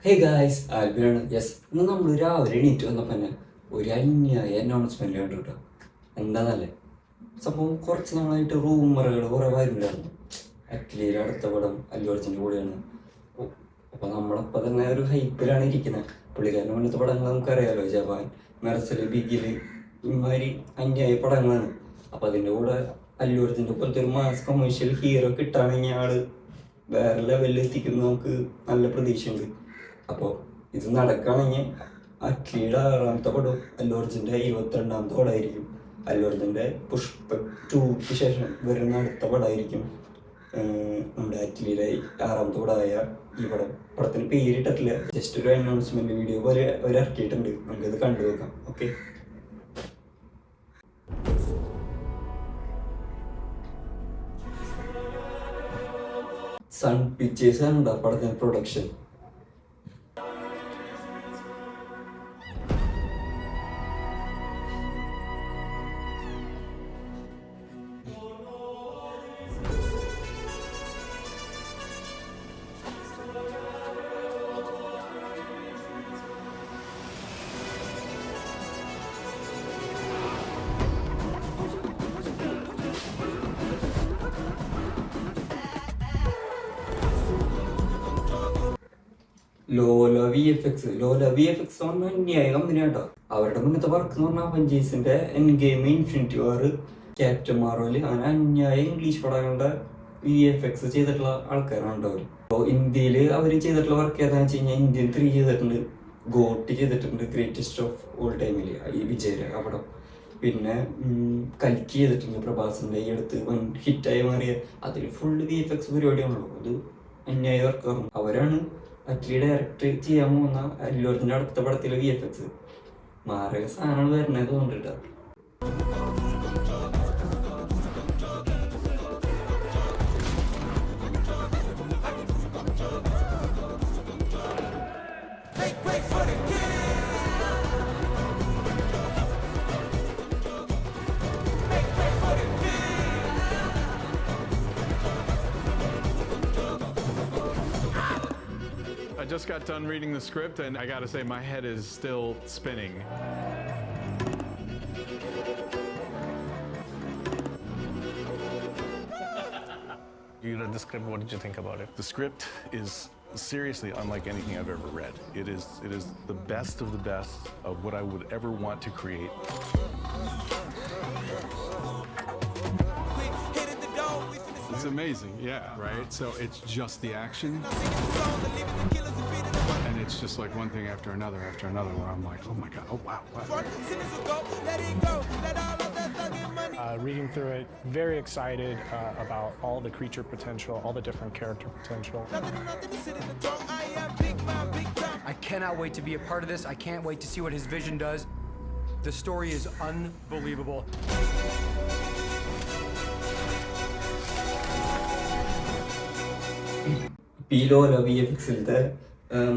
Hey guys ആൽബിനാണ്. Yes, ഇന്ന് നമ്മൾ രാവിലെ എണീറ്റ് വന്നപ്പോൾ തന്നെ ഒരു അന്യായ അനൗൺസ്മെന്റ് കണ്ടു കേട്ടോ. എന്താന്നല്ലേ, സംഭവം കുറച്ച് നാളായിട്ട് റൂമറുകൾ കുറേ വരുന്നുണ്ടായിരുന്നു. അറ്റ്ലിയുടെ അടുത്ത പടം അല്ലു അർജുൻ്റെ കൂടെയാണ്. അപ്പോൾ നമ്മളപ്പോൾ തന്നെ ഒരു ഹൈപ്പിലാണ് ഇരിക്കുന്നത്. പുള്ളിക്കാരൻ്റെ മുന്നത്തെ പടങ്ങൾ നമുക്കറിയാമല്ലോ, ജവാൻ, മെർസൽ, ബിഗിൽ, ഇമാതിരി അന്യായ പടങ്ങളാണ്. അപ്പോൾ അതിൻ്റെ കൂടെ അല്ലു അർജുൻ്റെ പോലത്തെ ഒരു മാസ് കൊമേഴ്ഷ്യൽ ഹീറോ കിട്ടുകയാണെങ്കിൽ ആള് വേറെ ലെവലിൽ എത്തിക്കുന്ന നമുക്ക് നല്ല പ്രതീക്ഷയുണ്ട്. അപ്പോൾ ഇത് നടക്കുകയാണെങ്കിൽ അറ്റ്ലിയുടെ 6ാമത്തെ പടം അല്ലു അർജുൻ്റെ 22ാമത്തെ പടമായിരിക്കും. അല്ലു അർജുൻ്റെ പുഷ്പ 2ക്ക് ശേഷം വരുന്ന അടുത്ത പടമായിരിക്കും നമ്മുടെ അറ്റ്ലിയുടെ 6ാമത്തെ പടമായ ഈ പടത്തിന് പേരിട്ടിട്ടില്ല, ജസ്റ്റ് ഒരു അനൗൺസ്മെന്റ് വീഡിയോ പോലെ അവർ ഇറക്കിയിട്ടുണ്ട്. നമുക്കത് കണ്ടു നോക്കാം. ഓക്കെ, സൺ പിക്ചേഴ്സ് ആണ് പടത്തിന്റെ പ്രൊഡക്ഷൻ. ലോല വി എഫ് എക്സ് പറഞ്ഞാൽ അന്യായ കമ്പനി കേട്ടോ. അവരുടെ മുന്നത്തെ വർക്ക് എന്ന് പറഞ്ഞാൽ അവഞ്ചേഴ്സിന്റെ എൻ ഗെയിം, ഇൻഫിനിറ്റി വാർ, ക്യാപ്റ്റൻ മാർവൽ, അങ്ങനെ അന്യായ ഇംഗ്ലീഷ് പടങ്ങളുടെ VFX ചെയ്തിട്ടുള്ള ആൾക്കാരാണ് അവർ. അപ്പോൾ ഇന്ത്യയിൽ അവർ ചെയ്തിട്ടുള്ള വർക്ക് ഏതാണെന്ന് വെച്ച് കഴിഞ്ഞാൽ ഇന്ത്യൻ 3 ചെയ്തിട്ടുണ്ട്, ഗോട്ടി ചെയ്തിട്ടുണ്ട്, ഗ്രേറ്റസ്റ്റ് ഓഫ് ഓൾ ടൈമിൽ ഈ വിജയ് അവിടെ, പിന്നെ കൽക്കി ചെയ്തിട്ടുണ്ട് പ്രഭാസിന്റെ ഈ അടുത്ത് ഹിറ്റായി മാറിയ, അതിൽ ഫുള്ള് VFX പരിപാടിയാണല്ലോ. അത് അന്യായ വർക്കാണ്. അവരാണ് അറ്റ്ലി ഡയറക്റ്റ് ചെയ്യാൻ പോകുന്ന അല്ലു അർജുൻ്റെ അടുത്ത പടത്തിലെ VFX. മാരക സാധനങ്ങൾ വരണേ തോന്നിട്ടാ. I just got done reading the script and I gotta say my head is still spinning. You read the script, what did you think about it? The script is seriously unlike anything I've ever read. It is the best of the best of what I would ever want to create. It's amazing, yeah, right? So it's just the action. And it's just like one thing after another where I'm like, oh my God, oh wow. Reading through it, very excited about all the creature potential, all the different character potential. I cannot wait to be a part of this. I can't wait to see what his vision does. The story is unbelievable. ഈ ലോല VFXിലത്തെ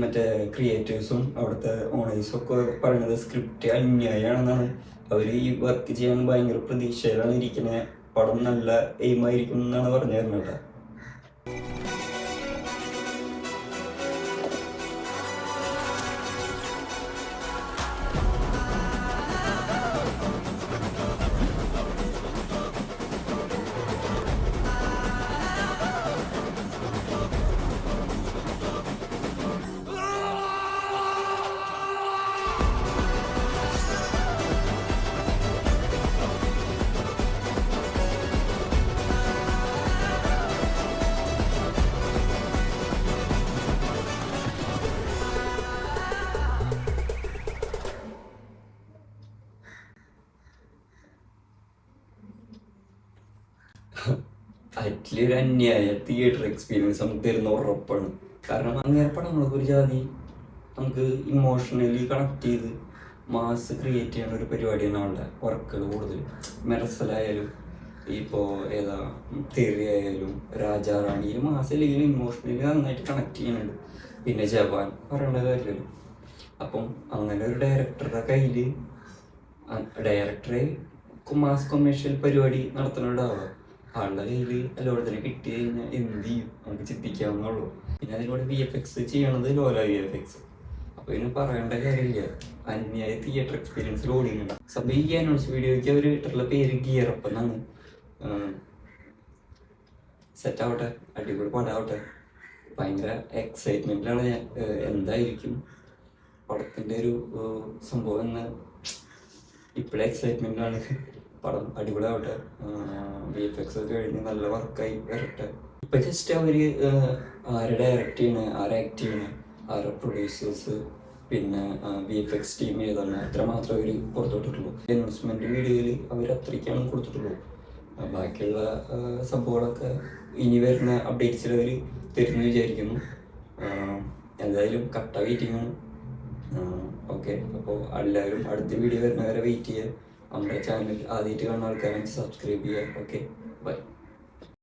മറ്റേ ക്രിയേറ്റേഴ്സും അവിടുത്തെ ഓണേഴ്സും ഒക്കെ പറയുന്നത് script അന്യായമാണെന്നാണ്. അവർ ഈ work ചെയ്യാൻ ഭയങ്കര പ്രതീക്ഷയിലാണ് ഇരിക്കുന്നത്. പടം നല്ല എയിമായിരിക്കും എന്നാണ് പറഞ്ഞു തരുന്നത്. അറ്റ്ലി ഒരു അന്യായ തിയേറ്റർ എക്സ്പീരിയൻസ് നമുക്ക് തരുന്ന ഉറപ്പാണ്. കാരണം അങ്ങനെ പടങ്ങളൊക്കെ ഒരു ജാതി നമുക്ക് ഇമോഷണലി കണക്ട് ചെയ്ത് മാസ് ക്രിയേറ്റ് ചെയ്യുന്ന ഒരു പരിപാടിയാണ് അവളുടെ വർക്കുകൾ കൂടുതൽ. മെർസലായാലും ഇപ്പോൾ ഏതാ തെറി ആയാലും രാജാറാണിയിലും മാസ് അല്ലെങ്കിൽ ഇമോഷണലി നന്നായിട്ട് കണക്ട് ചെയ്യുന്നുണ്ട്. പിന്നെ ജവാൻ പറയേണ്ട കാര്യമല്ലോ. അപ്പം അങ്ങനെ ഒരു ഡയറക്ടറുടെ കയ്യിൽ ഡയറക്ടറെ മാസ് കൊമേഴ്ഷ്യൽ പരിപാടി നടത്തുന്നുണ്ടാവുക. ആളുടെ കയ്യിൽ എല്ലായിടത്തിനും കിട്ടി കഴിഞ്ഞാൽ എന്ത് ചെയ്യും നമുക്ക് ചിന്തിക്കാവുന്നുള്ളൂ. പിന്നെ അതിലൂടെ VFX ചെയ്യണത് ലോല VFX. അപ്പോൾ ഇതിന് പറയേണ്ട കാര്യമില്ല, അന്യായ തിയേറ്റർ എക്സ്പീരിയൻസിൽ ഓടിയുണ്ട്. സംഭവം ഈ അനൗൺസ് വീഡിയോയ്ക്ക് അവർ ഇട്ടിട്ടുള്ള പേര് ഗിയറപ്പ് എന്നാണ്. സെറ്റാവട്ടെ, അടിപൊളി പടമാവട്ടെ. ഭയങ്കര എക്സൈറ്റ്മെൻറ്റിലാണ് ഞാൻ. എന്തായിരിക്കും പടത്തിൻ്റെ ഒരു സംഭവം എന്ന് ഇപ്പോഴേ എക്സൈറ്റ്മെൻറ്റിലാണ്. പടം അടിപൊളിയാവട്ടെ, VFX ഒക്കെ കഴിഞ്ഞ് നല്ല വർക്കായി വരട്ടെ. ഇപ്പം ജസ്റ്റ് അവർ ആരെ ഡയറക്റ്റ് ചെയ്യണേ, ആരെ ആക്ട് ചെയ്യണേ, ആരെ പ്രൊഡ്യൂസേഴ്സ്, പിന്നെ VFX ടീം ഏതാണ്, അത്ര മാത്രമേ അവർ പുറത്തോട്ടിട്ടുള്ളൂ. അനൗൺസ്മെൻറ്റ് വീഡിയോയിൽ അവർ അത്രയ്ക്കാണ് കൊടുത്തിട്ടുള്ളൂ. ബാക്കിയുള്ള സംഭവങ്ങളൊക്കെ ഇനി വരുന്ന അപ്ഡേറ്റ്സിൽ അവർ തരുന്നു വിചാരിക്കുന്നു. എന്തായാലും കട്ട വെയിറ്റിംഗാണ്. ഓക്കെ, അപ്പോൾ എല്ലാവരും അടുത്ത വീഡിയോ വരുന്നവരെ വെയിറ്റ് ചെയ്യുക. നമ്മുടെ ചാനൽ ആദ്യമായിട്ട് കാണുന്ന ആൾക്കാരെ സബ്സ്ക്രൈബ് ചെയ്യുക. Okay, by.